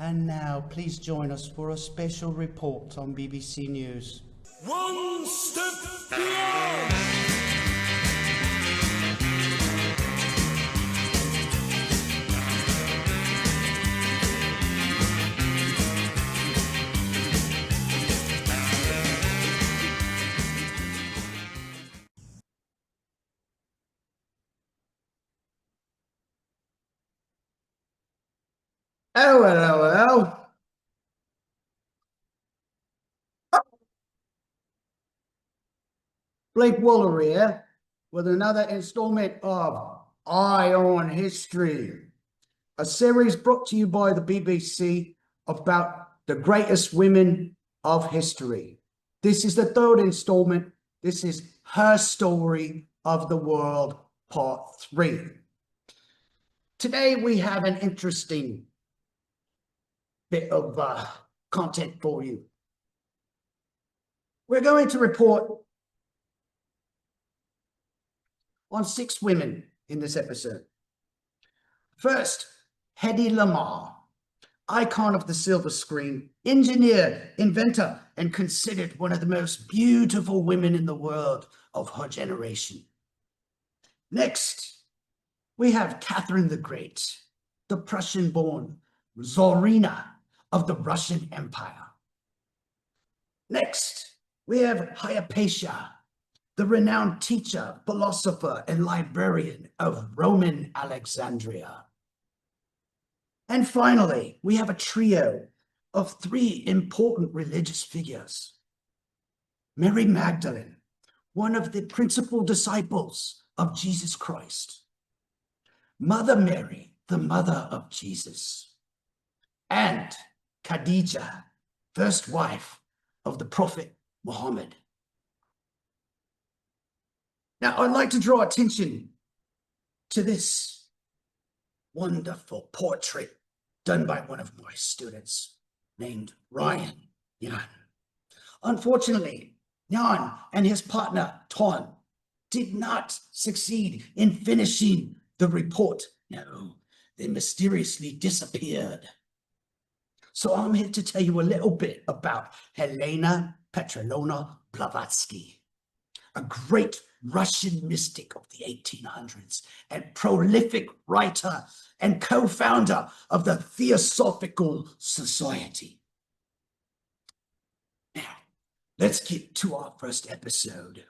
And now, please join us for a special report on BBC News. One step beyond! Oh, hello. Blake Foolery here with another installment of Eye on History, a series brought to you by the BBC about the greatest women of history. This is the third installment. This is Her Story of the World, Part 3. Today we have an interesting bit of content for you. We're going to report on 6 women in this episode. First, Hedy Lamaar, icon of the silver screen, engineer, inventor, and considered one of the most beautiful women in the world of her generation. Next, we have Catherine the Great, the Prussian-born Tsarina of the Russian Empire. Next, we have Hypatia, the renowned teacher, philosopher, and librarian of Roman Alexandria. And finally, we have a trio of 3 important religious figures. Mary Magdalene, one of the principal disciples of Jesus Christ. Mother Mary, the mother of Jesus. And Khadijah, first wife of the Prophet Muhammad. Now, I'd like to draw attention to this wonderful portrait done by one of my students named Ryan Yan. Unfortunately, Yan and his partner, Ton, did not succeed in finishing the report. No, they mysteriously disappeared. So I'm here to tell you a little bit about Helena Petrovna Blavatsky, a great Russian mystic of the 1800s and prolific writer and co-founder of the Theosophical Society. Now, let's get to our first episode.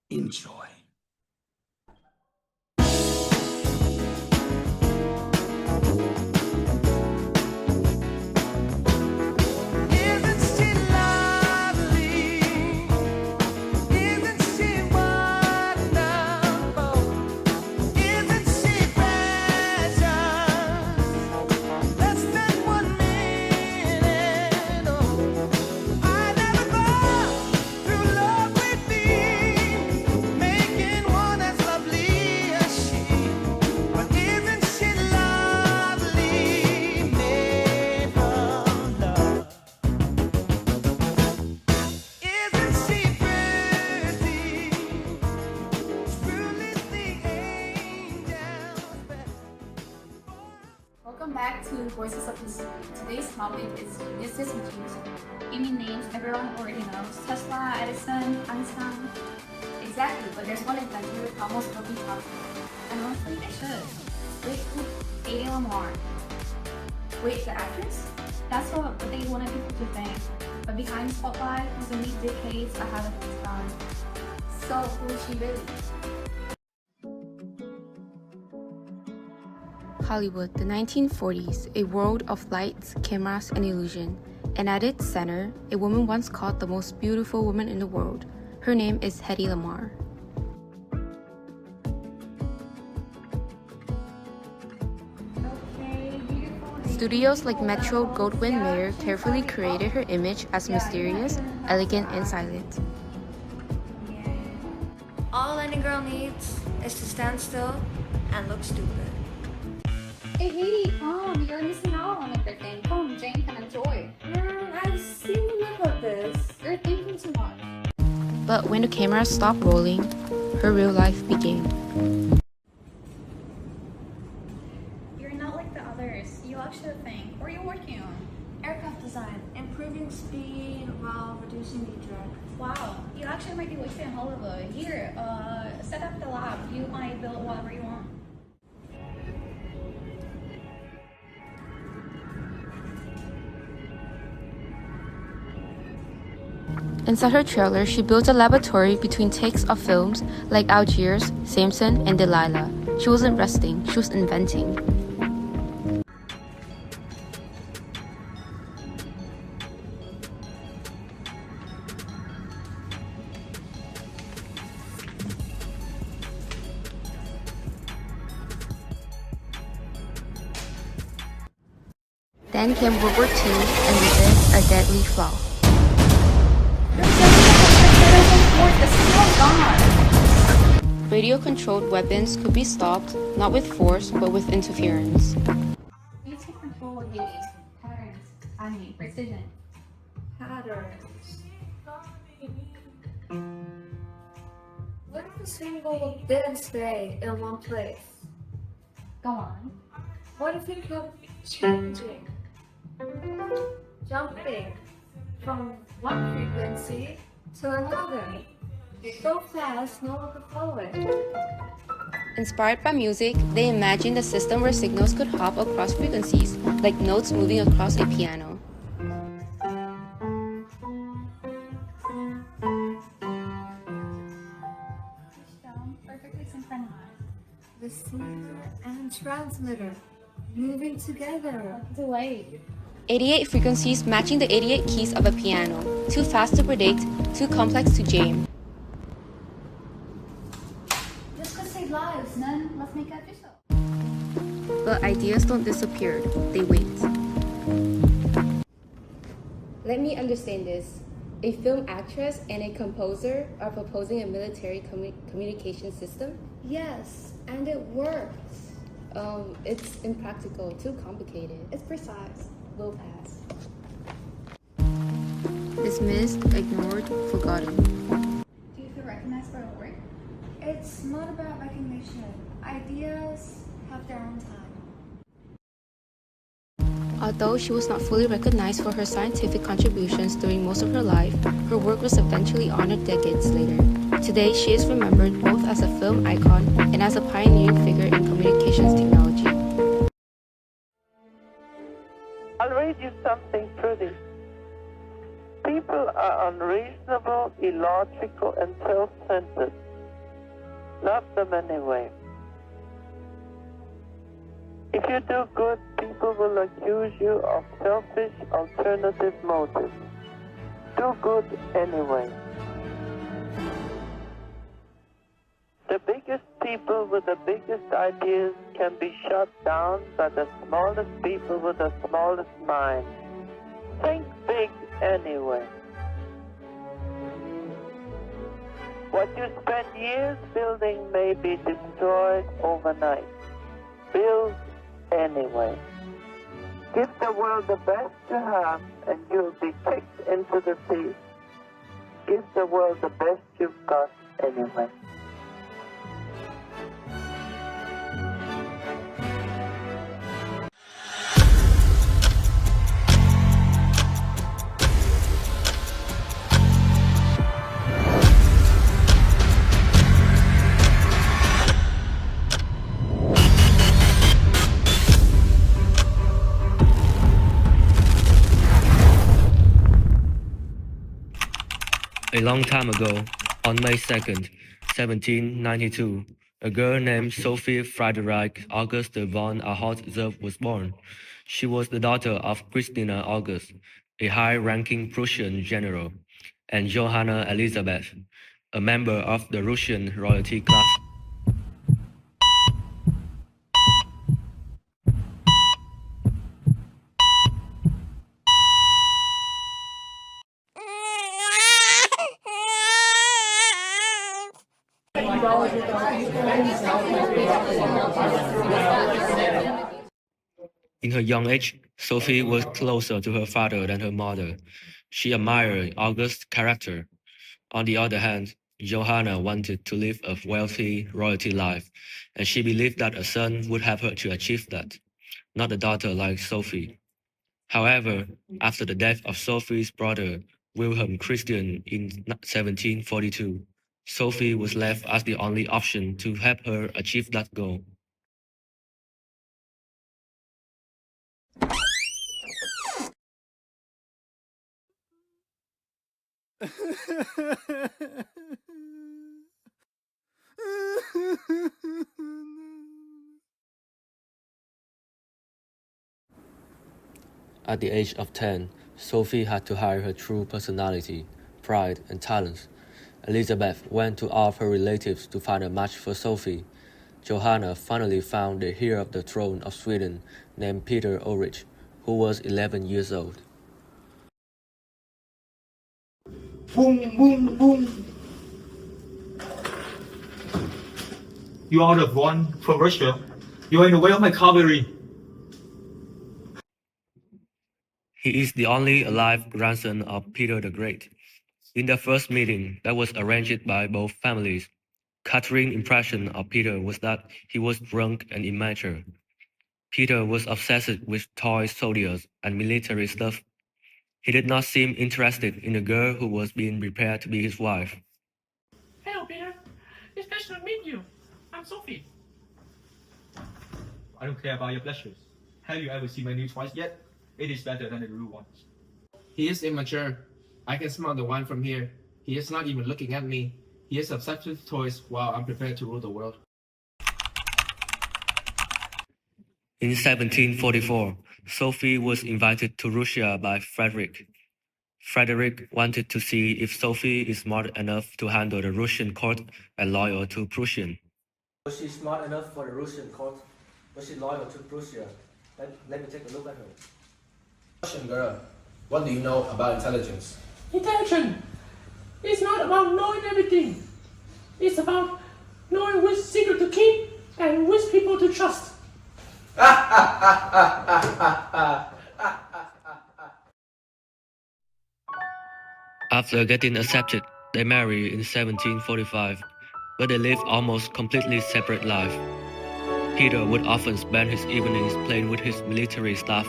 Enjoy. Welcome back to Voices of History. Today's topic is geniuses and geniuses. Giving names everyone already knows: Tesla, Edison, Einstein. Exactly, but there's one inventor almost nobody talks about. And honestly, they should. Wait, Hedy Lamaar. Wait, the actress? That's what they wanted people to think. But behind the spotlight was only decades ahead of its time. So who is she really? Hollywood, the 1940s, a world of lights, cameras, and illusion. And at its center, a woman once called the most beautiful woman in the world. Her name is Hedy Lamaar. Studios like Metro-Goldwyn-Mayer carefully created her image as mysterious, elegant, and silent. All any girl needs is to stand still and look stupid. Hey Hedy, come! You're missing out on everything. Come, Jane can enjoy. I've seen enough of this. You're thinking too much. But when the cameras stopped rolling, her real life began. You're not like the others. You actually think. What are you working on? Aircraft design, improving speed while reducing the drag. Wow, you actually might be wasting Hollywood. Here, set up the lab. You might build whatever you want. Inside her trailer, she built a laboratory between takes of films like Algiers, Samson, and Delilah. She wasn't resting, she was inventing. Then came World War II, and with it, a deadly flaw. Radio-controlled weapons could be stopped, not with force, but with interference. You take control of these patterns, precision. Patterns. What if the symbol didn't stay in one place? Go on. What if it kept changing? Jumping from one frequency to another. So fast, no one could follow it. Inspired by music, they imagined a system where signals could hop across frequencies, like notes moving across a piano. Perfectly synchronized. Receiver and transmitter moving together. Delay. 88 frequencies matching the 88 keys of a piano. Too fast to predict, too complex to jam. This could save lives, man. Let's make it official. But ideas don't disappear, they wait. Let me understand this. A film actress and a composer are proposing a military communication system? Yes, and it works. It's impractical, too complicated. It's precise. Will pass. Dismissed, ignored, forgotten. Do you feel recognized for your work? It's not about recognition. Ideas have their own time. Although she was not fully recognized for her scientific contributions during most of her life, her work was eventually honored decades later. Today, she is remembered both as a film icon and as a pioneering figure in communications technology. I'll read you something pretty. People are unreasonable, illogical, and self-centered. Love them anyway. If you do good, people will accuse you of selfish, alternative motives. Do good anyway. The biggest people with the biggest ideas can be shut down by the smallest people with the smallest mind. Think big anyway. What you spend years building may be destroyed overnight. Build anyway. Give the world the best you have and you'll be kicked into the sea. Give the world the best you've got anyway. A long time ago, on May 2nd, 1792, a girl named Sophie Friederike Auguste von Anhalt-Zerbst was born. She was the daughter of Christina August, a high-ranking Prussian general, and Johanna Elisabeth, a member of the Russian royalty class. In her young age, Sophie was closer to her father than her mother. She admired August's character. On the other hand, Johanna wanted to live a wealthy royalty life, and she believed that a son would help her to achieve that, not a daughter like Sophie. However, after the death of Sophie's brother, Wilhelm Christian in 1742, Sophie was left as the only option to help her achieve that goal. At the age of 10, Sophie had to hide her true personality, pride, and talents. Elizabeth went to all of her relatives to find a match for Sophie. Johanna finally found the heir of the throne of Sweden named Peter Ulrich, who was 11 years old. Boom, boom, boom. You are the one from Russia. You are in the way of my cavalry. He is the only alive grandson of Peter the Great. In their first meeting that was arranged by both families, Catherine's impression of Peter was that he was drunk and immature. Peter was obsessed with toy soldiers and military stuff. He did not seem interested in the girl who was being prepared to be his wife. Hello, Peter. It's a pleasure to meet you. I'm Sophie. I don't care about your pleasures. Have you ever seen my new toys yet? It is better than the real ones. He is immature. I can smell the wine from here. He is not even looking at me. He is obsessed with toys while I'm prepared to rule the world. In 1744, Sophie was invited to Russia by Frederick. Frederick wanted to see if Sophie is smart enough to handle the Russian court and loyal to Prussian. Was she smart enough for the Russian court? Was she loyal to Prussia? Let me take a look at her. Russian girl, what do you know about intelligence? Intelligence! It's not about knowing everything. It's about knowing which secret to keep and which people to trust. After getting accepted, they married in 1745, but they lived almost completely separate lives. Peter would often spend his evenings playing with his military staff,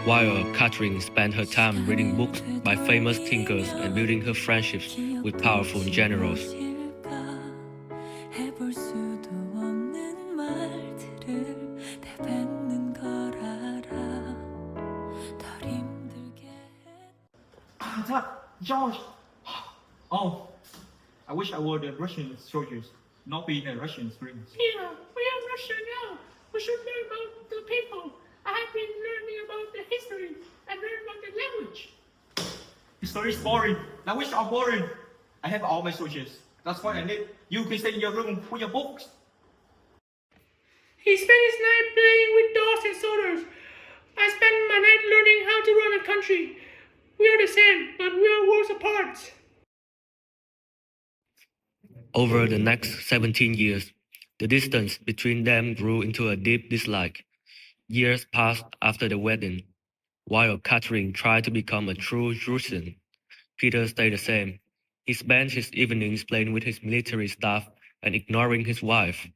while Catherine spent her time reading books by famous thinkers and building her friendships with powerful generals. George! Oh, I wish I were the Russian soldiers, not be in the Russian springs. Peter, we are Russian now. We should learn about the people. I have been learning about the history and learn about the language. History is boring. Language are boring. I have all my soldiers. That's why I need you can stay in your room with your books. He spent his night playing with dolls and soldiers. I spent my night learning how to run a country. We are the same, but we are worlds apart. Over the next 17 years, the distance between them grew into a deep dislike. Years passed after the wedding. While Catherine tried to become a true Russian, Peter stayed the same. He spent his evenings playing with his military staff and ignoring his wife.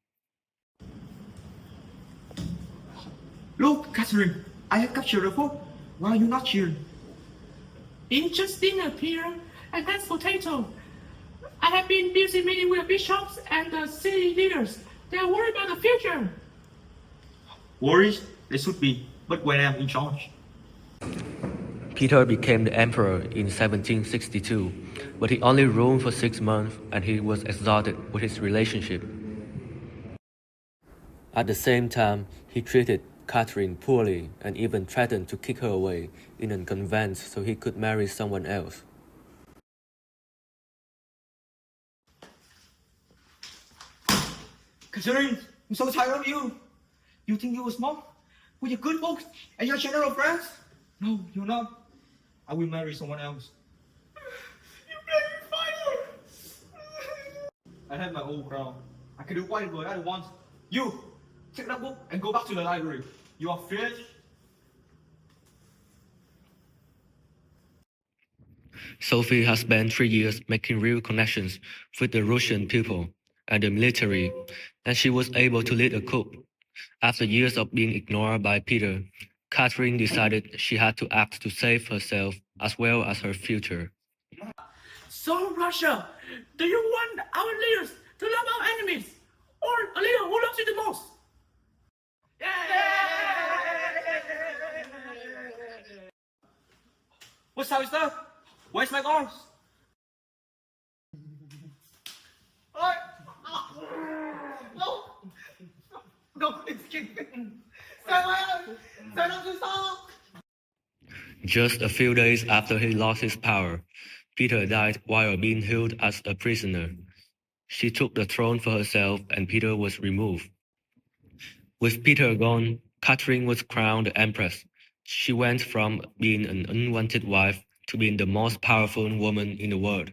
Look, Catherine, I have captured a food. Why are you not cheering? It's just dinner, Peter, and that's potato. I have been busy meeting with bishops and the city leaders. They are worried about the future. Worries? They should be, but when I'm in charge. Peter became the emperor in 1762, but he only ruled for 6 months and he was exhausted with his relationship. At the same time, he treated Catherine poorly and even threatened to kick her away in a convent so he could marry someone else. Catherine, I'm so tired of you. You think you were smart? With your good books and your general friends? No, you're not. I will marry someone else. You made me fire! I have my own crown. I can do whatever I want. You, take that book and go back to the library. You are finished. Sophie has spent 3 years making real connections with the Russian people and the military, and she was able to lead a coup. After years of being ignored by Peter, Catherine decided she had to act to save herself as well as her future. So, Russia, do you want our leaders to love our enemies, or a leader who loves you the most? What's up, sister? Where's my arms? No! No, it's kidding. Just a few days after he lost his power, Peter died while being held as a prisoner. She took the throne for herself and Peter was removed. With Peter gone, Catherine was crowned empress. She went from being an unwanted wife to being the most powerful woman in the world.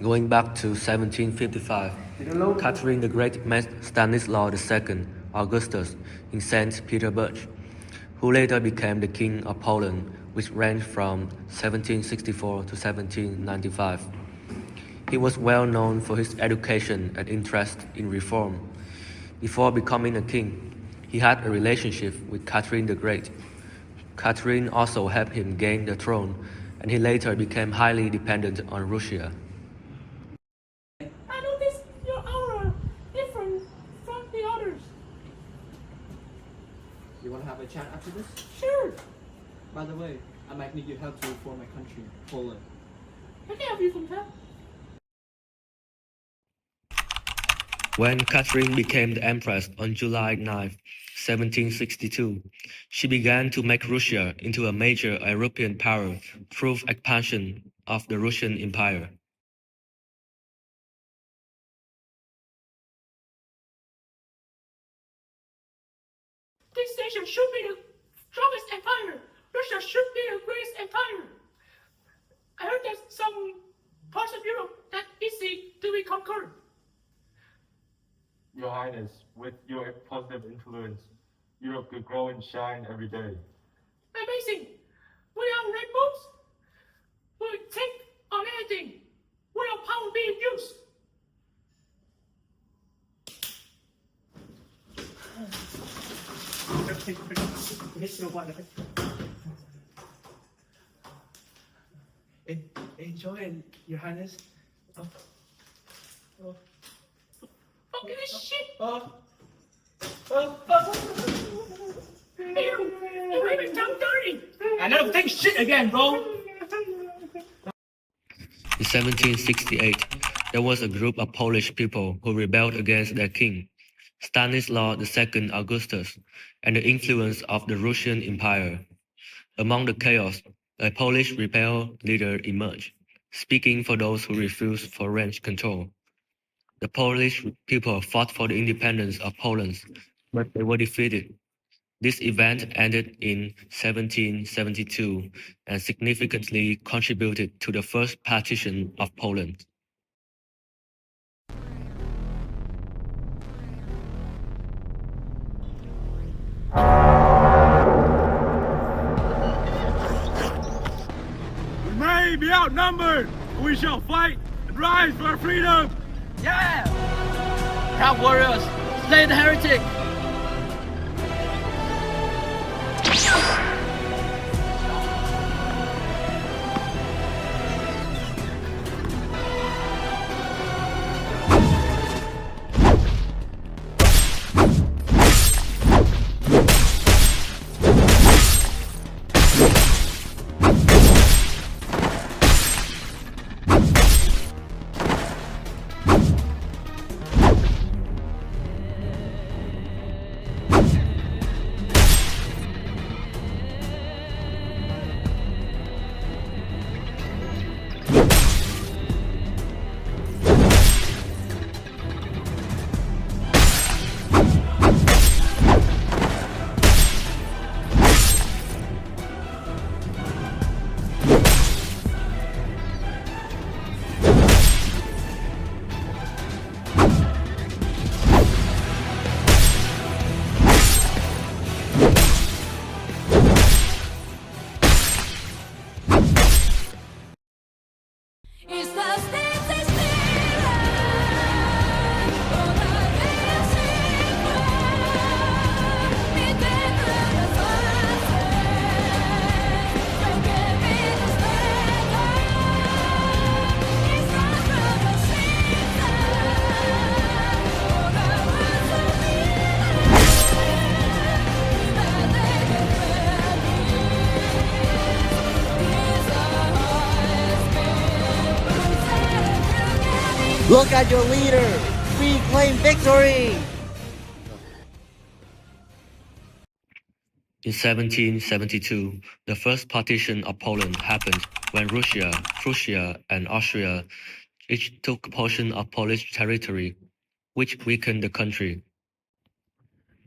Going back to 1755, Catherine the Great met Stanislaus II Augustus in St. Petersburg, who later became the King of Poland, which reigned from 1764 to 1795. He was well known for his education and interest in reform. Before becoming a king, he had a relationship with Catherine the Great. Catherine also helped him gain the throne, and he later became highly dependent on Russia. I noticed your aura different from the others. You want to have a chat after this? Sure, By the way, I might need your help to reform my country, Poland. I can help you from that. When Catherine became the empress on July 9, 1762, she began to make Russia into a major European power through expansion of the Russian Empire. This nation should be the strongest empire. Russia should be the greatest empire. I heard there's some parts of Europe that easy to be conquered. Your Highness, with your positive influence, Europe could grow and shine every day. Amazing. Without rainbows, we'll take on anything. Without power being used. Enjoy it, Your Highness. Look at this shit. You made me sound dirty. I never think shit again, bro. In 1768, there was a group of Polish people who rebelled against their king, Stanislaus II Augustus, and the influence of the Russian Empire. Among the chaos, a Polish rebel leader emerged, speaking for those who refused foreign control. The Polish people fought for the independence of Poland, but they were defeated. This event ended in 1772 and significantly contributed to the first partition of Poland. We may be outnumbered, but we shall fight and rise for our freedom. Yeah! Proud warriors, slay the heretic! Look at your leader! We claim victory! In 1772, the first partition of Poland happened when Russia, Prussia, and Austria each took a portion of Polish territory, which weakened the country.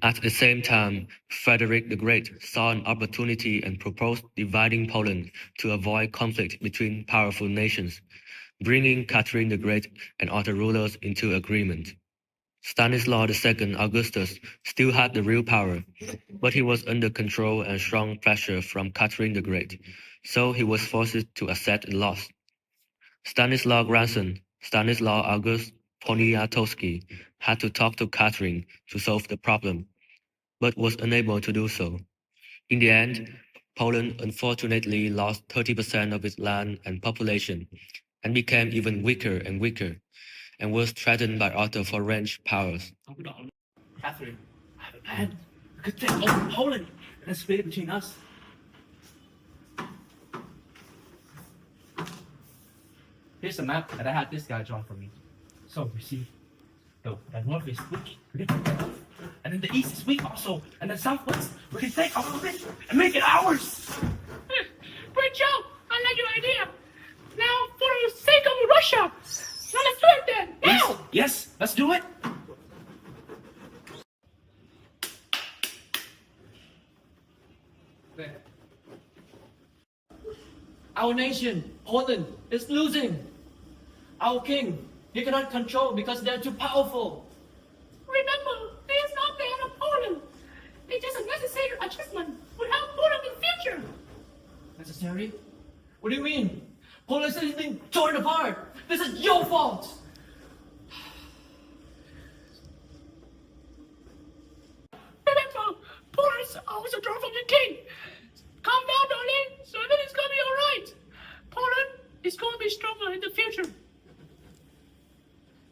At the same time, Frederick the Great saw an opportunity and proposed dividing Poland to avoid conflict between powerful nations, bringing Catherine the Great and other rulers into agreement. Stanislaus II Augustus still had the real power, but he was under control and strong pressure from Catherine the Great, so he was forced to accept a loss. Stanislaus' grandson, Stanislaus August Poniatowski, had to talk to Catherine to solve the problem, but was unable to do so. In the end, Poland unfortunately lost 30% of its land and population, and became even weaker, and was threatened by other foreign powers. Catherine, I have a plan. We could take over Poland and split it between us. Here's a map that I had this guy draw for me. So, you see, the north is weak, and then the east is weak also, and the southwest, we can take all of it and make it ours! Great job! I like your idea. Now, for the sake of Russia, now let's do it then! Now! Yes, let's do it! Our nation, Poland, is losing. Our king, he cannot control because they're too powerful. Remember, there is not the end of Poland. It is a necessary adjustment will help Poland in the future. Necessary? What do you mean? Poland is being torn apart. This is your fault. Remember, Poland is always a draw from the king. Calm down, darling, so everything's gonna be alright. Poland is going to be stronger in the future.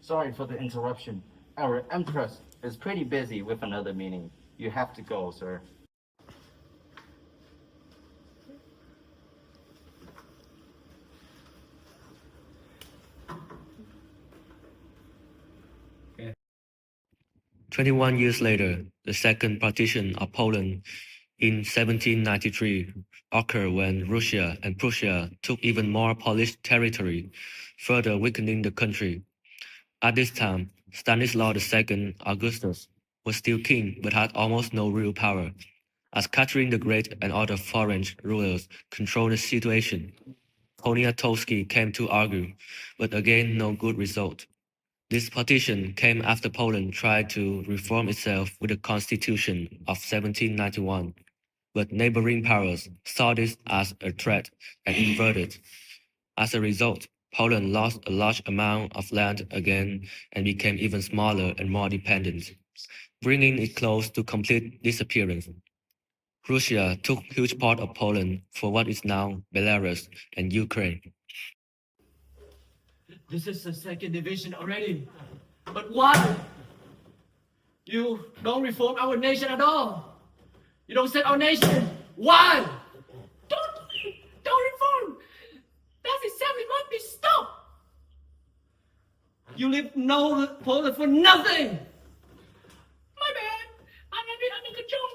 Sorry for the interruption. Our Empress is pretty busy with another meeting. You have to go, sir. Okay. 21 years later, the second partition of Poland in 1793 occurred when Russia and Prussia took even more Polish territory, further weakening the country. At this time, Stanislaus II Augustus was still king but had almost no real power, as Catherine the Great and other foreign rulers controlled the situation. Poniatowski came to argue, but again no good result. This partition came after Poland tried to reform itself with the Constitution of 1791, but neighboring powers saw this as a threat and inverted. As a result, Poland lost a large amount of land again and became even smaller and more dependent, bringing it close to complete disappearance. Russia took huge part of Poland for what is now Belarus and Ukraine. This is the second division already. But why? You don't reform our nation at all. You don't set our nation. Why? Don't reform. That exactly must be stopped. You leave no Poland for nothing. My bad. I'm a bit under control.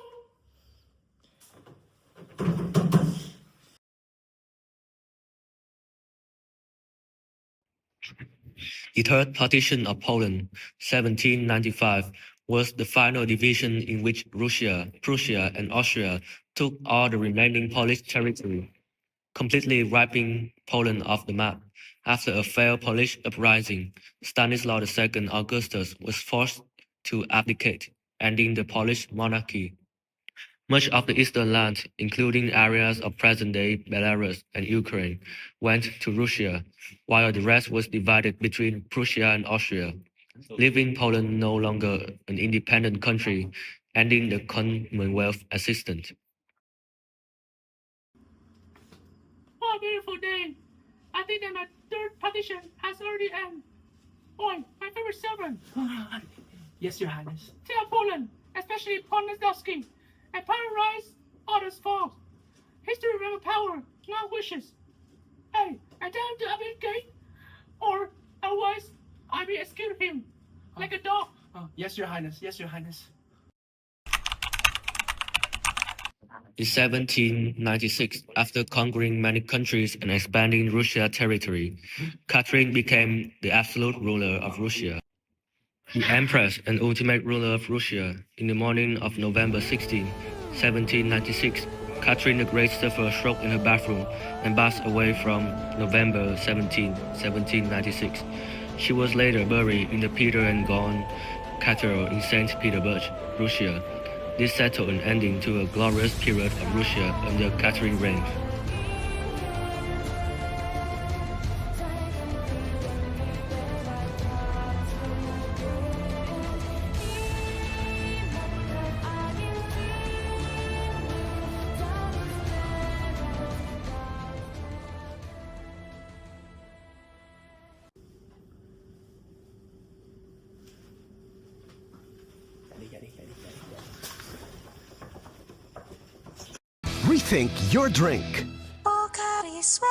The third partition of Poland, 1795, was the final division in which Russia, Prussia, and Austria took all the remaining Polish territory, completely wiping Poland off the map. After a failed Polish uprising, Stanislaus II Augustus was forced to abdicate, ending the Polish monarchy. Much of the eastern land, including areas of present-day Belarus and Ukraine, went to Russia, while the rest was divided between Prussia and Austria, leaving Poland no longer an independent country, ending the Commonwealth existence. What a beautiful day. I think that my third partition has already ended. Oi, my favorite servant. Yes, Your Highness. Tell Poland, especially Poniatowski, empire rise, others fall. History remember power, not wishes. Hey, and tell him to abdicate, or otherwise I will escape him like a dog. Yes, Your Highness. Yes, Your Highness. In 1796, after conquering many countries and expanding Russia's territory, Catherine became the absolute ruler of Russia. The Empress and ultimate ruler of Russia. In the morning of November 16, 1796, Catherine the Great suffered a stroke in her bathroom and passed away from November 17, 1796. She was later buried in the Peter and Paul Cathedral in St. Petersburg, Russia. This settled an ending to a glorious period of Russia under Catherine's reign. Rethink your drink. Bacardi Sweat.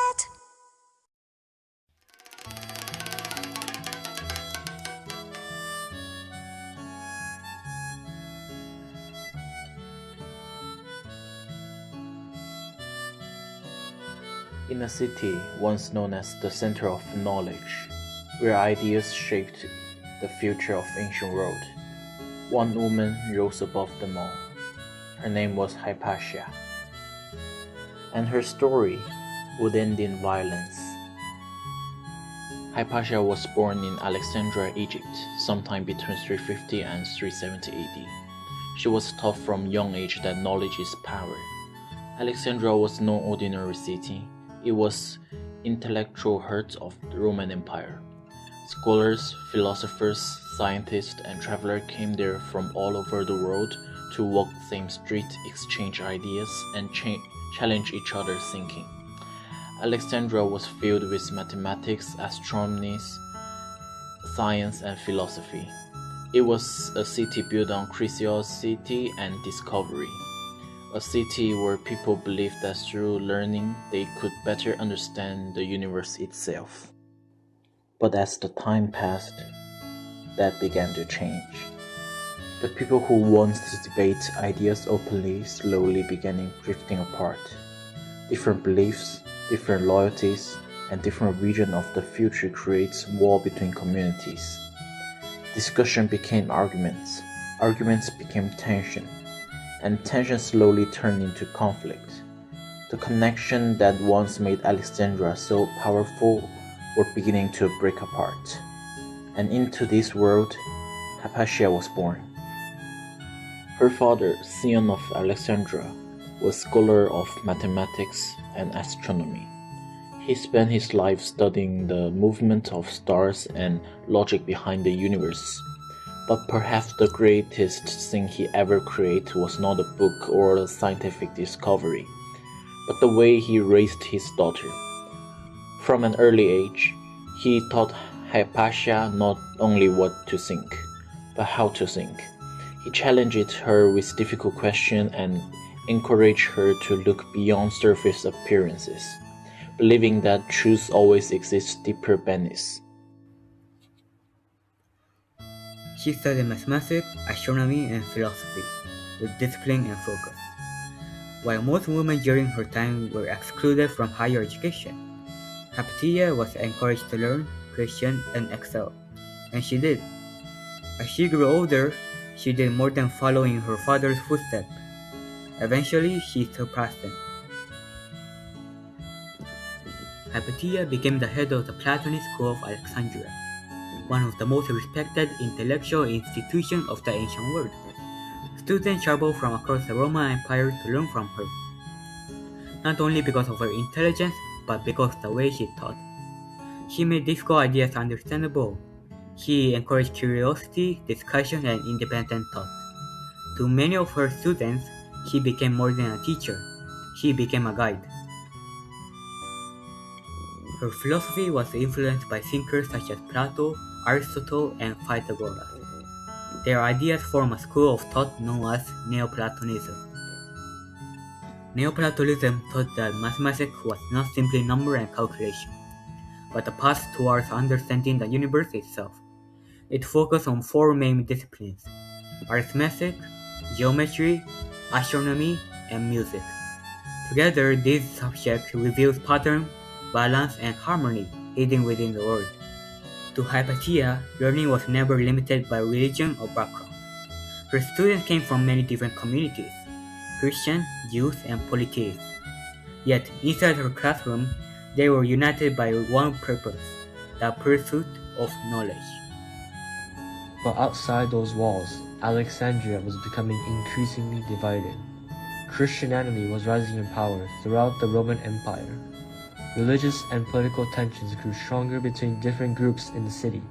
In a city once known as the center of knowledge, where ideas shaped the future of ancient world, one woman rose above them all. Her name was Hypatia, and her story would end in violence. Hypatia was born in Alexandria, Egypt, sometime between 350 and 370 AD. She was taught from young age that knowledge is power. Alexandria was no ordinary city. It was intellectual heart of the Roman Empire. Scholars, philosophers, scientists, and travelers came there from all over the world to walk the same street, exchange ideas, and challenge each other's thinking. Alexandria was filled with mathematics, astronomy, science, and philosophy. It was a city built on curiosity and discovery. A city where people believed that through learning they could better understand the universe itself. But as the time passed, that began to change. The people who wanted to debate ideas openly slowly began drifting apart. Different beliefs, different loyalties, and different vision of the future creates war between communities. Discussion became arguments. Arguments became tension. And tension slowly turned into conflict. The connection that once made Alexandria so powerful were beginning to break apart. And into this world, Hypatia was born. Her father, Sion of Alexandria, was scholar of mathematics and astronomy. He spent his life studying the movement of stars and logic behind the universe. But perhaps the greatest thing he ever created was not a book or a scientific discovery, but the way he raised his daughter. From an early age, he taught Hypatia not only what to think, but how to think. He challenged her with difficult questions and encouraged her to look beyond surface appearances, believing that truth always exists deeper beneath. She studied mathematics, astronomy, and philosophy with discipline and focus. While most women during her time were excluded from higher education, Hypatia was encouraged to learn, question, and excel, and she did. As she grew older, she did more than follow in her father's footsteps. Eventually, she surpassed him. Hypatia became the head of the Platonic School of Alexandria, one of the most respected intellectual institutions of the ancient world. Students traveled from across the Roman Empire to learn from her, not only because of her intelligence, but because of the way she taught. She made difficult ideas understandable. She encouraged curiosity, discussion, and independent thought. To many of her students, she became more than a teacher. She became a guide. Her philosophy was influenced by thinkers such as Plato, Aristotle, and Pythagoras. Their ideas form a school of thought known as Neoplatonism. Neoplatonism taught that mathematics was not simply number and calculation, but a path towards understanding the universe itself. It focused on four main disciplines: arithmetic, geometry, astronomy, and music. Together, these subjects reveal pattern, balance, and harmony hidden within the world. To Hypatia, learning was never limited by religion or background. Her students came from many different communities: Christian, Jews, and polytheists. Yet, inside her classroom, they were united by one purpose: the pursuit of knowledge. But outside those walls, Alexandria was becoming increasingly divided. Christianity was rising in power throughout the Roman Empire. Religious and political tensions grew stronger between different groups in the city.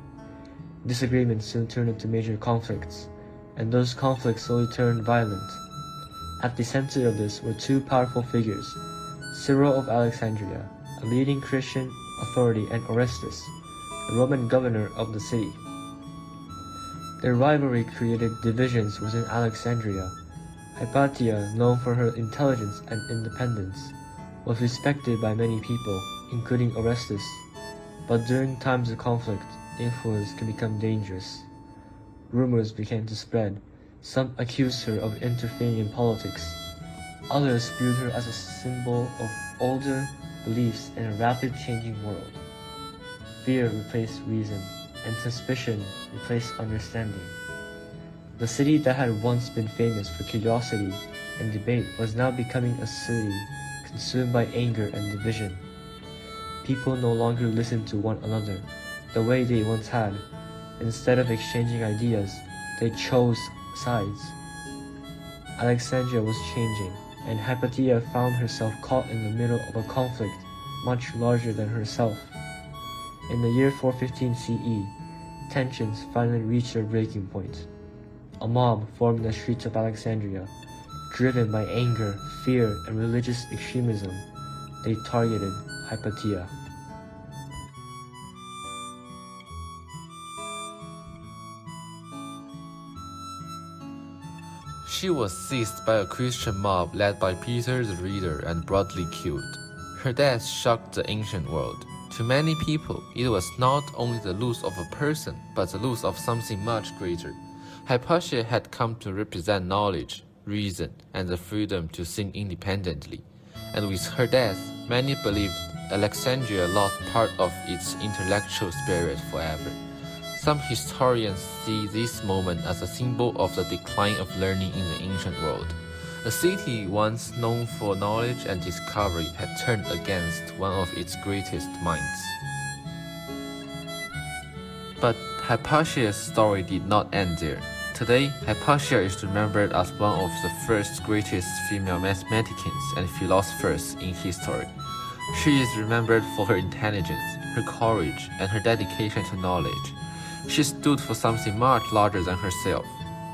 Disagreements soon turned into major conflicts, and those conflicts slowly turned violent. At the center of this were two powerful figures: Cyril of Alexandria, a leading Christian authority, and Orestes, the Roman governor of the city. Their rivalry created divisions within Alexandria. Hypatia, known for her intelligence and independence, was respected by many people, including Orestes. But during times of conflict, influence can become dangerous. Rumors began to spread. Some accused her of interfering in politics. Others viewed her as a symbol of older beliefs in a rapid changing world. Fear replaced reason, and suspicion replaced understanding. The city that had once been famous for curiosity and debate was now becoming a city consumed by anger and division. People no longer listened to one another the way they once had. Instead of exchanging ideas, they chose sides. Alexandria was changing, and Hypatia found herself caught in the middle of a conflict much larger than herself. In the year 415 CE, tensions finally reached their breaking point. A mob formed in the streets of Alexandria. Driven by anger, fear, and religious extremism, they targeted Hypatia. She was seized by a Christian mob led by Peter the Reader and brutally killed. Her death shocked the ancient world. To many people, it was not only the loss of a person, but the loss of something much greater. Hypatia had come to represent knowledge, reason, and the freedom to think independently. And with her death, many believed Alexandria lost part of its intellectual spirit forever. Some historians see this moment as a symbol of the decline of learning in the ancient world. A city once known for knowledge and discovery had turned against one of its greatest minds. But Hypatia's story did not end there. Today, Hypatia is remembered as one of the first greatest female mathematicians and philosophers in history. She is remembered for her intelligence, her courage, and her dedication to knowledge. She stood for something much larger than herself,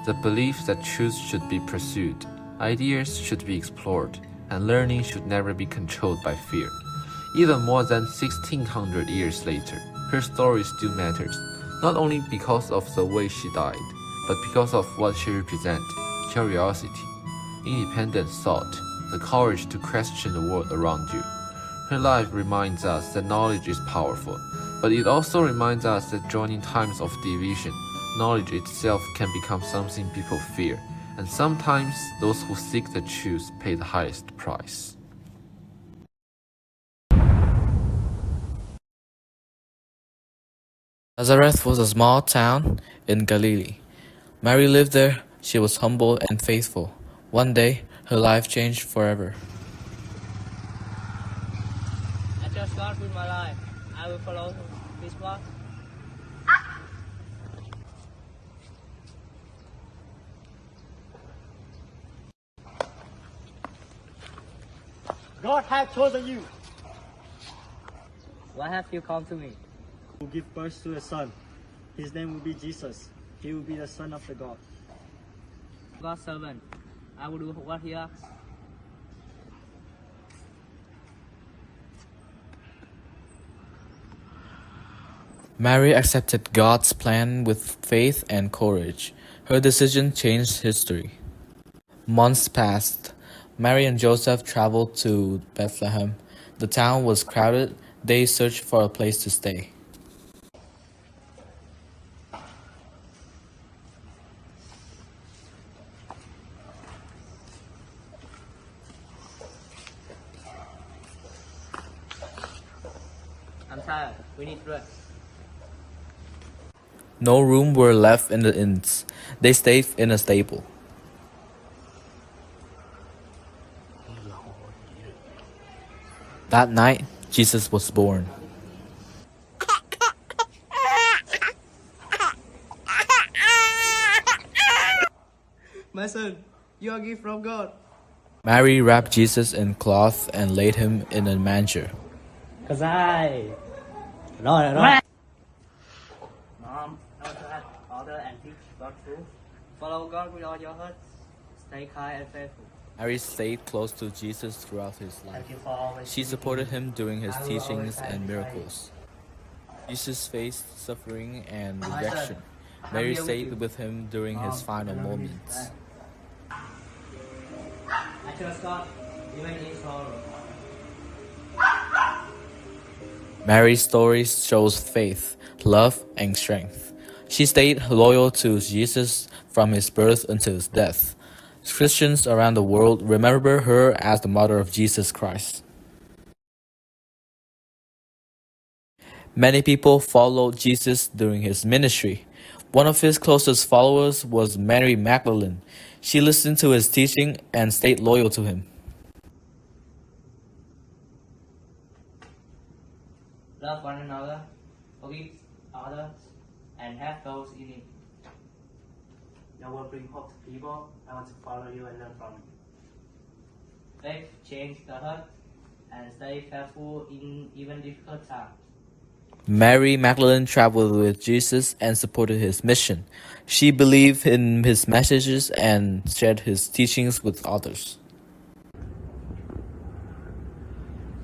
the belief that truth should be pursued, ideas should be explored, and learning should never be controlled by fear. Even more than 1600 years later, her story still matters, not only because of the way she died, but because of what she represented: curiosity, independent thought, the courage to question the world around you. Her life reminds us that knowledge is powerful, but it also reminds us that during times of division, knowledge itself can become something people fear, and sometimes those who seek the truth pay the highest price. Nazareth was a small town in Galilee. Mary lived there. She was humble and faithful. One day, her life changed forever. I trust God with my life. I will follow His path. God hath chosen you. Why have you come to me? Will give birth to a son. His name will be Jesus. He will be the Son of the God. God's servant. I will do what He asks. Mary accepted God's plan with faith and courage. Her decision changed history. Months passed. Mary and Joseph traveled to Bethlehem. The town was crowded. They searched for a place to stay. tired. We need rest. No room were left in the inns. They stayed in a stable. That night, Jesus was born. My son, you are a gift from God. Mary wrapped Jesus in cloth and laid him in a manger. Cause Mom, I want to have order and teach God truth. Follow God with all your heart. Stay kind and faithful. Mary stayed close to Jesus throughout his life. Thank you for always She supported him during his I will teachings always and try. miracles. Jesus faced suffering and My rejection. son, Mary I'm here stayed with you. with him during his final moments. I trust God, even in sorrow. Mary's story shows faith, love, and strength. She stayed loyal to Jesus from his birth until his death. Christians around the world remember her as the mother of Jesus Christ. Many people followed Jesus during his ministry. One of his closest followers was Mary Magdalene. She listened to his teaching and stayed loyal to him. Love one another, forgive others, and have those in need. Your word bring hope to people. I want to follow you and learn from you. Faith change the heart and stay faithful in even difficult times. Mary Magdalene traveled with Jesus and supported his mission. She believed in his messages and shared his teachings with others.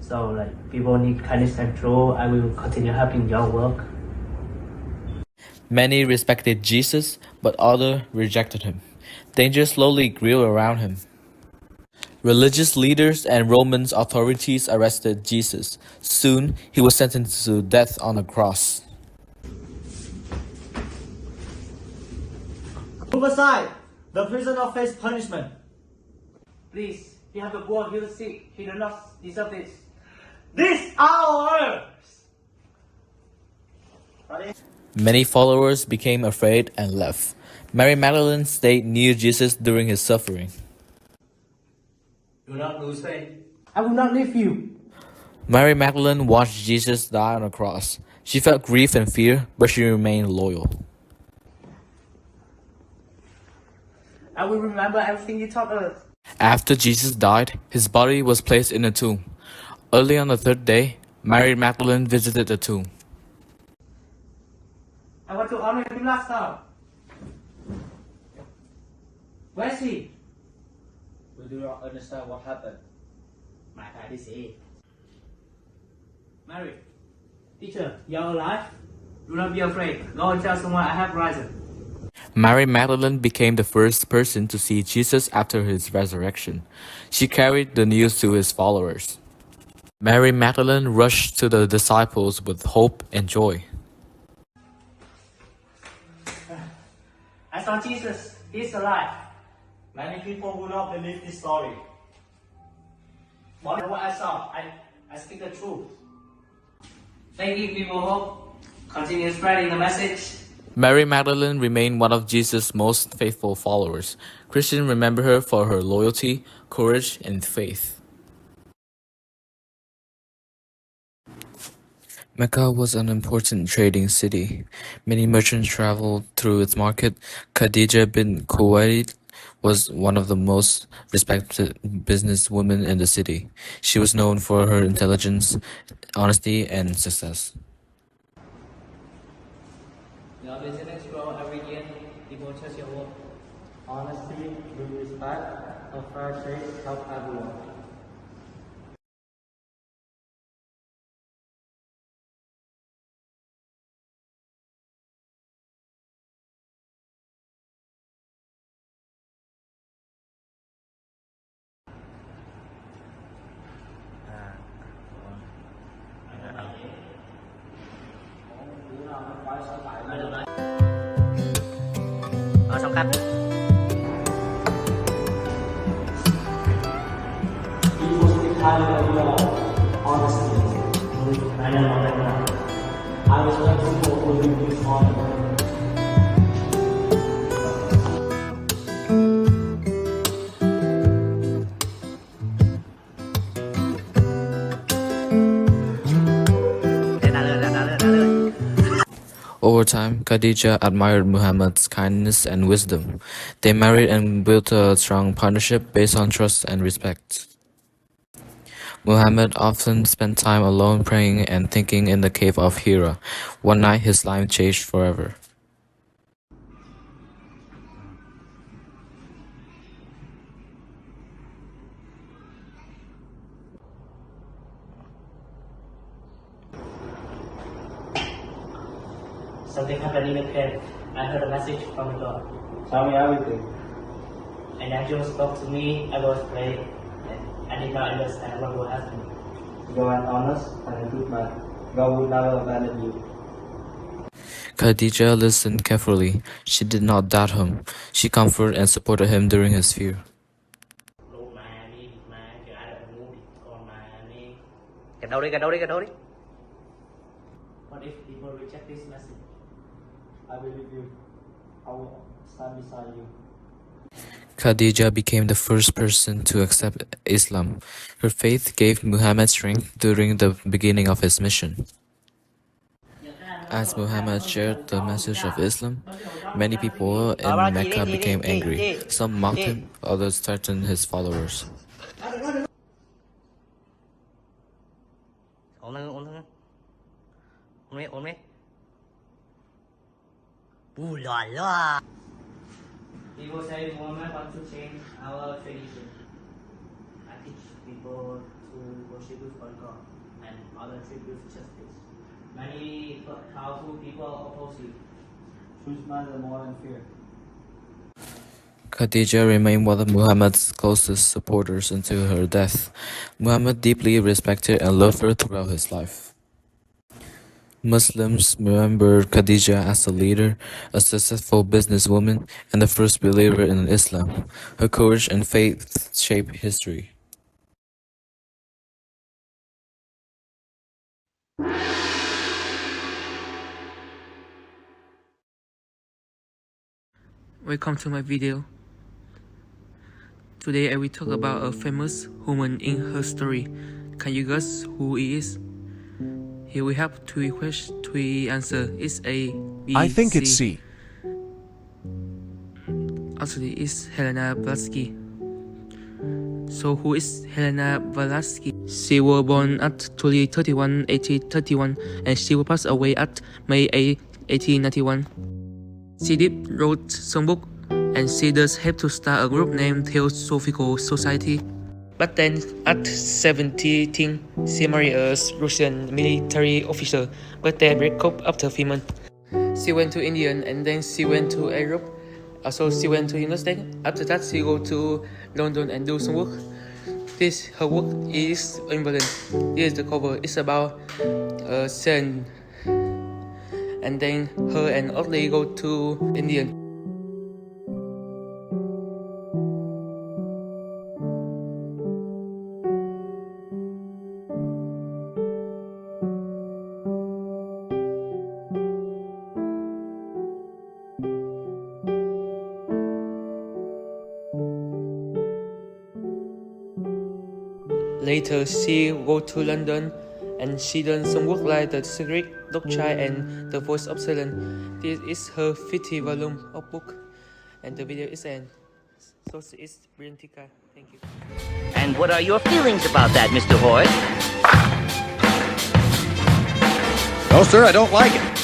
So, people need kindness and truth. I will continue helping your work. Many respected Jesus, but others rejected him. Danger slowly grew around him. Religious leaders and Roman authorities arrested Jesus. Soon, he was sentenced to death on a cross. Move aside! The prisoner face punishment. Please, you have the poor, you the sick. He does not deserve this. These are ours! Many followers became afraid and left. Mary Magdalene stayed near Jesus during his suffering. Do not lose faith. I will not leave you. Mary Magdalene watched Jesus die on a cross. She felt grief and fear, but she remained loyal. I will remember everything you taught us. After Jesus died, his body was placed in a tomb. Early on the third day, Mary Magdalene visited the tomb. I want to honor him last time. Where is he? We do not understand what happened. My dad is here. Mary, teacher, you are alive? Do not be afraid. Go and tell someone I have risen. Mary Magdalene became the first person to see Jesus after his resurrection. She carried the news to his followers. Mary Magdalene rushed to the disciples with hope and joy. I saw Jesus. He's alive. Many people will not believe this story. What I saw, I speak the truth. They give people hope. Continue spreading the message. Mary Magdalene remained one of Jesus' most faithful followers. Christians remember her for her loyalty, courage, and faith. Mecca was an important trading city. Many merchants traveled through its market. Khadijah bin Khuwaylid was one of the most respected businesswomen in the city. She was known for her intelligence, honesty, and success. Your business grows every year. People trust your work. Honesty, with respect, a fair trade, help everyone. Xong khách. He was the kind of honesty, with I respect people who live with honor. Over time, Khadijah admired Muhammad's kindness and wisdom. They married and built a strong partnership based on trust and respect. Muhammad often spent time alone praying and thinking in the cave of Hira. One night, his life changed forever. Something happened in the cave. I heard a message from God. Tell me everything. An angel spoke to me. I was afraid. I did not understand what would happen. You are an honest and a good man. God would never abandon you. Khadijah listened carefully. She did not doubt him. She comforted and supported him during his fear. What if people reject this message? I believe you. I will stand beside you. Khadijah became the first person to accept Islam. Her faith gave Muhammad strength during the beginning of his mission. As Muhammad shared the message of Islam, many people in Mecca became angry. Some mocked him, others threatened his followers. People say Muhammad wants to change our tradition. I teach people to worship with one God and other tribute justice. Many powerful people oppose you. Choose neither more than fear. Khadijah remained one of Muhammad's closest supporters until her death. Muhammad deeply respected and loved her throughout his life. Muslims remembered Khadijah as a leader, a successful businesswoman, and the first believer in Islam. Her courage and faith shaped history. Welcome to my video. Today I will talk about a famous woman in her story. Can you guess who it is? Here we have three questions, three answers. It's A, B, I think C. it's C. Actually, it's Helena Blavatsky. So who is Helena Blavatsky? She was born at July 31, 1831, and she will pass away at May 8, 1891. She did wrote some book, and she does help to start a group named Theosophical Society. But then, at 17, she married a Russian military officer, but they break up after a few months. She went to India, and then she went to Europe. Also, she went to United States. After that, she go to London and do some work. Her work is important. This is the cover. It's about a son, and then her and Audley go to India. Later, she go to London and she done some work like The Secret, Dogchild, and The Voice of Silence. This is her 50 volume of book, and the video is end. So it's Brilliantica. Thank you. And what are your feelings about that, Mr. Hoy? No, sir, I don't like it.